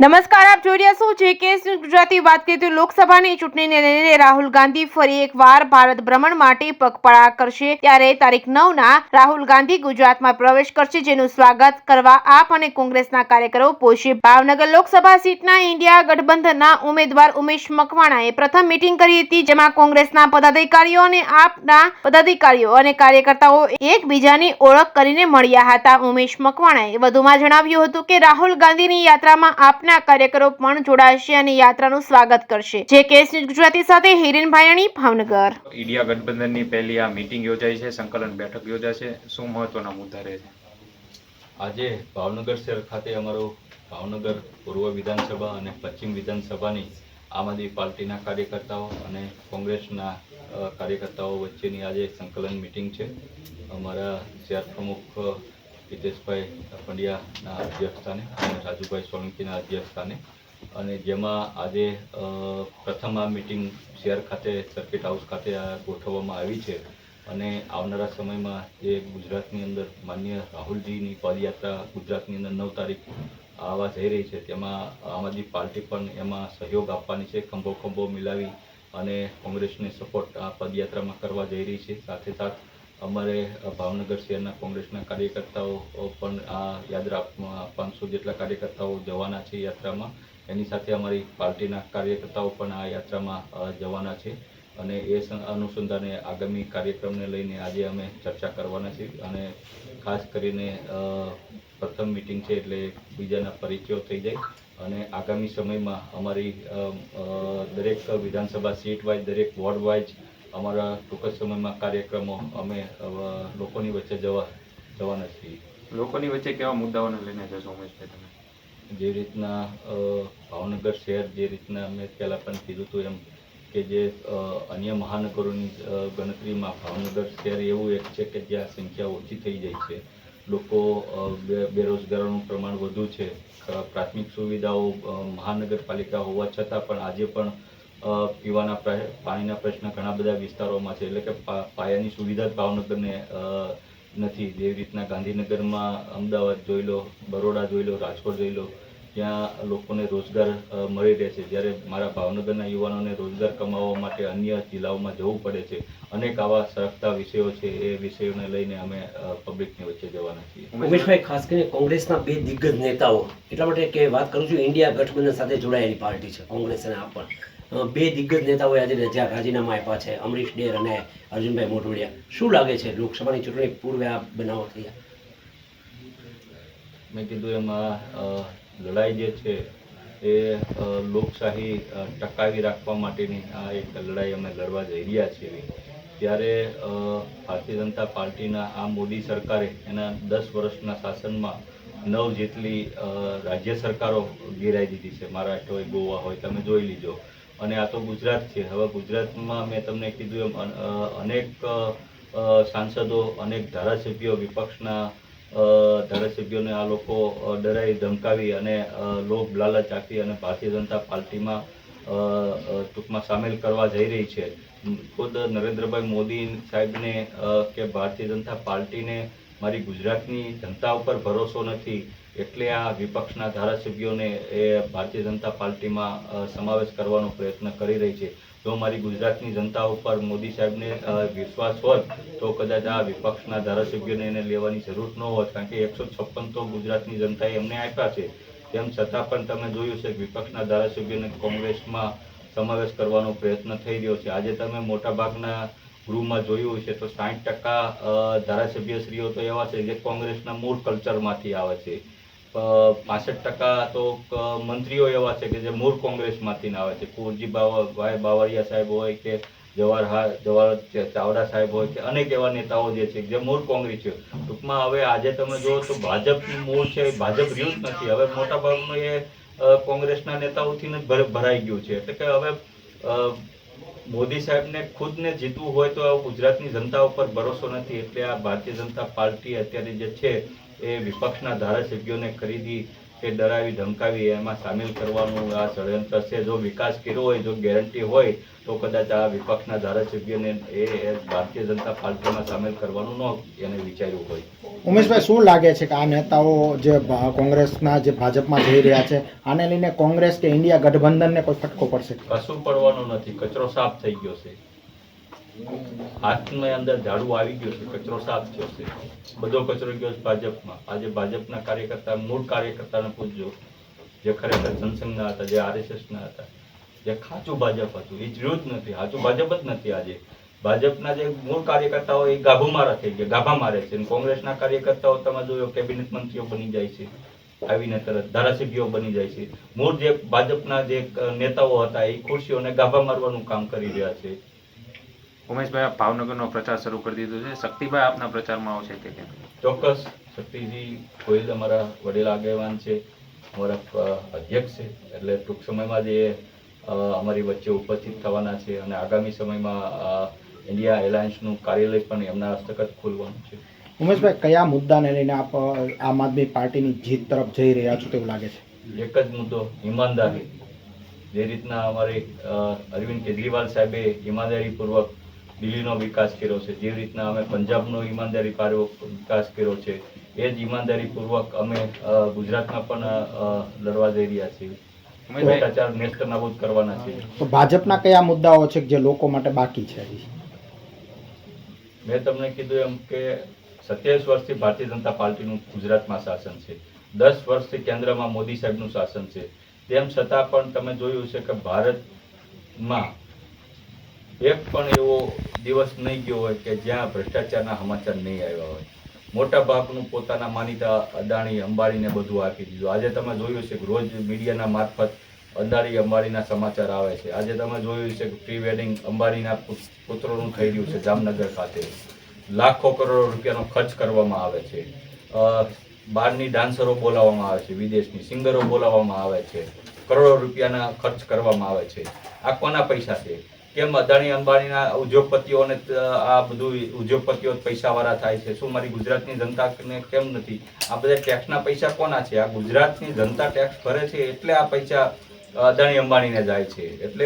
નમસ્કાર, આપ જોઈ રહ્યા છો જેકેએસ ન્યૂઝ ગુજરાતી. વાત કરીએ તો લોકસભાની ચૂંટણીને લઈને રાહુલ ગાંધી ફરી એકવાર ભારત ભ્રમણ માટે પગપાળા કરશે. ત્યારે તારીખ 9ના રાહુલ ગાંધી ગુજરાતમાં પ્રવેશ કરશે, જેનું સ્વાગત કરવા આપ અને કોંગ્રેસના કાર્યકરો પહોંચશે. ભાવનગર લોકસભા સીટના ઇન્ડિયા ગઠબંધનના ઉમેદવાર ઉમેશ મકવાણાએ પ્રથમ મીટિંગ કરી હતી, જેમાં કોંગ્રેસના પદાધિકારીઓ અને આપના પદાધિકારીઓ અને કાર્યકર્તાઓ એકબીજાની ઓળખ કરીને મળ્યા હતા. ઉમેશ મકવાણાએ વધુમાં જણાવ્યું હતું કે રાહુલ ગાંધીની યાત્રામાં આપ કાર્યકરો પણ જોડાશે અને યાત્રાનું સ્વાગત કરશે. જેકેએસ ન્યૂઝ ગુજરાતી સાથે હિરેન ભાયાણી, ભાવનગર. ઇન્ડિયા ગઠબંધનની પહેલી આ મીટિંગ યોજાઈ છે, સંકલન બેઠક યોજાશે. શું મહત્વના મુદ્દા રહે છે? આજે ભાવનગર શહેર ખાતે અમારો ભાવનગર પૂર્વ વિધાનસભા અને પશ્ચિમ વિધાનસભાની આમ આદમી પાર્ટીના કાર્યકર્તાઓ અને કોંગ્રેસના કાર્યકર્તાઓ વચ્ચેની આજે સંકલન મીટિંગ છે. અમારા શહેર પ્રમુખ હિતેશભાઈ પંડ્યાના અધ્યક્ષસ્થાને અને રાજુભાઈ સોલંકીના અધ્યક્ષસ્થાને, અને જેમાં આજે પ્રથમ આ મીટિંગ શહેર ખાતે સર્કિટ હાઉસ ખાતે ગોઠવવામાં આવી છે. અને આવનારા સમયમાં જે ગુજરાતની અંદર માનનીય રાહુલજીની પદયાત્રા ગુજરાતની અંદર 9 તારીખ આવવા જઈ રહી છે, તેમાં આમ આદમી પાર્ટી પણ એમાં સહયોગ આપવાની છે. ખંભો ખંભો મિલાવી અને કોંગ્રેસને સપોર્ટ આ પદયાત્રામાં કરવા જઈ રહી છે. સાથે સાથ અમારે ભાવનગર શહેરના કોંગ્રેસના કાર્યકર્તાઓ પણ આ યાત્રામાં 500 જેટલા કાર્યકર્તાઓ જવાના છે યાત્રામાં. એની સાથે અમારી પાર્ટીના કાર્યકર્તાઓ પણ આ યાત્રામાં જવાના છે. અને એ અનુસંધાને આગામી કાર્યક્રમને લઈને આજે અમે ચર્ચા કરવાના છીએ. અને ખાસ કરીને પ્રથમ મીટિંગ છે એટલે બીજાના પરિચયો થઈ જાય. અને આગામી સમયમાં અમારી દરેક વિધાનસભા સીટ વાઇઝ, દરેક વોર્ડ વાઇઝ અમારા ટૂંક જ સમયમાં કાર્યક્રમો અમે લોકોની વચ્ચે જવાના છીએ. લોકોની વચ્ચે કેવા મુદ્દાઓને લઈને જશો ઉમેશભાઈ તમે? જે રીતના ભાવનગર શહેર, જે રીતના મેં પહેલાં પણ કીધું હતું એમ, કે જે અન્ય મહાનગરોની ગણતરીમાં ભાવનગર શહેર એવું એક છે કે જ્યાં સંખ્યા ઓછી થઈ જાય છે. લોકો બેરોજગારોનું પ્રમાણ વધુ છે. પ્રાથમિક સુવિધાઓ મહાનગરપાલિકા હોવા છતાં પણ આજે પણ પીવાના પાણીના પ્રશ્ન ઘણા બધા વિસ્તારોમાં છે. એટલે કે પાયાની સુવિધા જ ભાવનગરને નથી. જેવી રીતના ગાંધીનગરમાં, અમદાવાદ જોઈ લો, બરોડા જોઈ લો, રાજકોટ જોઈ લો, ત્યાં લોકોને રોજગાર મળી રહે છે. જ્યારે મારા ભાવનગરના યુવાનોને રોજગાર કમાવવા માટે અન્ય જિલ્લાઓમાં જવું પડે છે. અનેક આવા સળગતા વિષયો છે. એ વિષયોને લઈને અમે પબ્લિકની વચ્ચે જવાના છીએ. ઉમેશભાઈ, ખાસ કરીને કોંગ્રેસના બે દિગ્ગજ નેતાઓ, એટલા માટે કે વાત કરું છું, ઇન્ડિયા ગઠબંધન સાથે જોડાયેલી પાર્ટી છે કોંગ્રેસ, અને આપ પણ બે દિગ્ગજ નેતાઓએ આજે રાજીનામા આપ્યા છે, અમરીશ ડેર અને અર્જુનભાઈ મોઢવાડિયા. શું લાગે છે, લોકસભાની ચૂંટણી પૂર્વે આ બનાવો થયા? મેં કીધું એમાં લડાઈ જે છે એ લોકશાહી ટકાવી રાખવા માટેની આ એક લડાઈ અમે લડવા જઈ રહ્યા છીએ. ત્યારે ભારતીય જનતા પાર્ટીના આ મોદી સરકારે એના 10 વર્ષના શાસનમાં 9 જેટલી રાજ્ય સરકારો ગિરાઈ દીધી છે. મહારાષ્ટ્ર હોય, ગોવા હોય, તમે જોઈ લીજો. અને આ તો ગુજરાત છે. હવે ગુજરાતમાં મેં તમને કીધું એમ અનેક સાંસદો, અનેક ધારાસભ્યો, વિપક્ષના ધારાસભ્યોને આ લોકો ડરાવી ધમકાવી અને લોભ લાલચ આપી અને ભારતીય જનતા પાર્ટીમાં ટૂંકમાં સામેલ કરવા જઈ રહી છે. ખુદ નરેન્દ્રભાઈ મોદી સાહેબને કે ભારતીય જનતા પાર્ટીને મારી ગુજરાતની જનતા ઉપર ભરોસો નથી, એટલે આ વિપક્ષના ધારાસભ્યોને એ ભારતીય જનતા પાર્ટીમાં સમાવેશ કરવાનો પ્રયત્ન કરી રહી છે. જો મારી ગુજરાતની જનતા ઉપર મોદી સાહેબને વિશ્વાસ હોત તો કદાચ આ વિપક્ષના ધારાસભ્યોને એને લેવાની જરૂર ન હોત, કારણ કે 156 તો ગુજરાતની જનતાએ એમને આપ્યા છે. તેમ છતાં પણ તમે જોયું છે કે વિપક્ષના ધારાસભ્યોને કોંગ્રેસમાં સમાવેશ કરવાનો પ્રયત્ન થઈ રહ્યો છે. આજે તમે મોટાભાગના ગૃહમાં જોયું છે તો 60% ધારાસભ્યશ્રીઓ તો એવા છે જે કોંગ્રેસના મૂળ કલ્ચરમાંથી આવે છે. 65% તો મંત્રીઓ એવા છે કે જે મૂળ કોંગ્રેસમાંથી આવે છે. કુંવરજીભાઈ બાવળિયા સાહેબ હોય કે જવાહર ચાવડા સાહેબ હોય કે અનેક એવા નેતાઓ જે છે જે મૂળ કોંગ્રેસ છે. ટૂંકમાં હવે આજે તમે જુઓ તો ભાજપનું મૂળ છે, ભાજપ રહ્યું જ નથી. હવે મોટાભાગનું એ કોંગ્રેસના નેતાઓથી જ ભરાઈ ગયું છે. એટલે કે હવે મોદી સાહેબને ખુદને જીતવું હોય તો ગુજરાતની જનતા ઉપર ભરોસો નથી. એટલે આ ભારતીય જનતા પાર્ટી અત્યારે જે છે એ વિપક્ષના ધારાસભ્યોને ખરીદી કે ડરાવી ધમકાવી એમાં સામેલ કરવાનું આ ષડયંત્ર છે. જો વિકાસ કર્યો હોય, જો ગેરંટી હોય તો કદાચ આ વિપક્ષના ધારાસભ્યને એ ભારતીય જનતા પાર્ટીમાં સામેલ કરવાનું એને વિચાર્યું હોય. ઉમેશભાઈ, શું લાગે છે કે આ નેતાઓ જે કોંગ્રેસના જે ભાજપમાં જઈ રહ્યા છે, આને લઈને કોંગ્રેસ કે ઇન્ડિયા ગઠબંધનને કોઈ ફટકો પડશે? કશું પડવાનું નથી. કચરો સાફ થઈ ગયો છે. હાથની અંદર ઝાડુ આવી ગયો છે, કચરો સાફ થયો છે. બધો કચરો ગયો છે ભાજપમાં. આજે ભાજપના કાર્યકર્તા, મૂળ કાર્યકર્તાને પૂછજો, જે ખરેખર જનસંઘના હતા, જે RSSના હતા, જે ખાચું ભાજપ હતું, એ જોયું જ નથી. સાચું ભાજપ જ નથી. આજે ભાજપના જે મૂળ કાર્યકર્તાઓ એ ગાભુમારા થઈ ગયા, ગાભા મારે છે. કોંગ્રેસના કાર્યકર્તાઓ તમે જોયો કેબિનેટ મંત્રીઓ બની જાય છે, આવીને તરત ધારાસભ્યો બની જાય છે. મૂળ જે ભાજપના જે નેતાઓ હતા એ ખુરશીઓને ગાભા મારવાનું કામ કરી રહ્યા છે. ઉમેશભાઈ, આપ ભાવનગરનો પ્રચાર શરૂ કરી દીધો છે. શક્તિભાઈ આપના પ્રચારમાં આવશે કે કેમ? ચોક્કસ. શક્તિજી ગોહિલ અમારા વડીલ આગેવાન છે, અમારા અધ્યક્ષ છે, એટલે ટૂંક સમયમાં જ એ અમારી વચ્ચે ઉપસ્થિત થવાના છે અને આગામી સમયમાં ઇન્ડિયા એલાયન્સનું કાર્યાલય પણ એમના હસ્તગત ખોલવાનું છે. ઉમેશભાઈ, કયા મુદ્દાને લઈને આપ આમ આદમી પાર્ટીની જીત તરફ જઈ રહ્યા છો તેવું લાગે છે? એક જ મુદ્દો, ઈમાનદારી. જે રીતના અમારે અરવિંદ કેજરીવાલ સાહેબે ઈમાનદારીપૂર્વક દિલ્હીનો વિકાસ કર્યો છે, જે રીતના અમે પંજાબનો ઈમાનદારીપૂર્વક વિકાસ કર્યો છે, એ જ ઈમાનદારીપૂર્વક અમે ગુજરાતમાં પણ લડવા જઈ રહ્યા છીએ. ભ્રષ્ટાચાર નેસ્ત નાબૂદ કરવાના છે. તો ભાજપના કયા મુદ્દાઓ છે જે લોકો માટે બાકી છે હજી? મેં તમને કીધું એમ કે 27 વર્ષથી ભારતીય જનતા પાર્ટીનું ગુજરાતમાં શાસન છે, 10 વર્ષથી કેન્દ્રમાં મોદી સાહેબનું શાસન છે. તેમ છતાં પણ તમે જોયું છે કે ભારતમાં એક પણ એવો દિવસ નહીં ગયો હોય કે જ્યાં ભ્રષ્ટાચારના સમાચાર નહીં આવ્યા હોય. મોટા ભાગનું પોતાના માનીતા અદાણી, અંબાણીને બધું આપી દીધું. આજે તમે જોયું છે કે રોજ મીડિયાના મારફત અદાણી, અંબાણીના સમાચાર આવે છે. આજે તમે જોયું છે કે પ્રી વેડિંગ અંબાણીના પુત્રોનું થઈ રહ્યું છે જામનગર ખાતે. લાખો કરોડો રૂપિયાનો ખર્ચ કરવામાં આવે છે. બહારની ડાન્સરો બોલાવવામાં આવે છે, વિદેશની સિંગરો બોલાવવામાં આવે છે, કરોડો રૂપિયાના ખર્ચ કરવામાં આવે છે. આ કોના પૈસા છે? કેમ અદાણી અંબાણીના ઉદ્યોગપતિઓને આ બધું ઉદ્યોગપતિઓ પૈસાવાળા થાય છે? શું મારી ગુજરાતની જનતાને કેમ નથી? આ બધા ટેક્સના પૈસા કોના છે? આ ગુજરાતની જનતા ટેક્સ ભરે છે એટલે આ પૈસા અદાણી અંબાણીને જાય છે. એટલે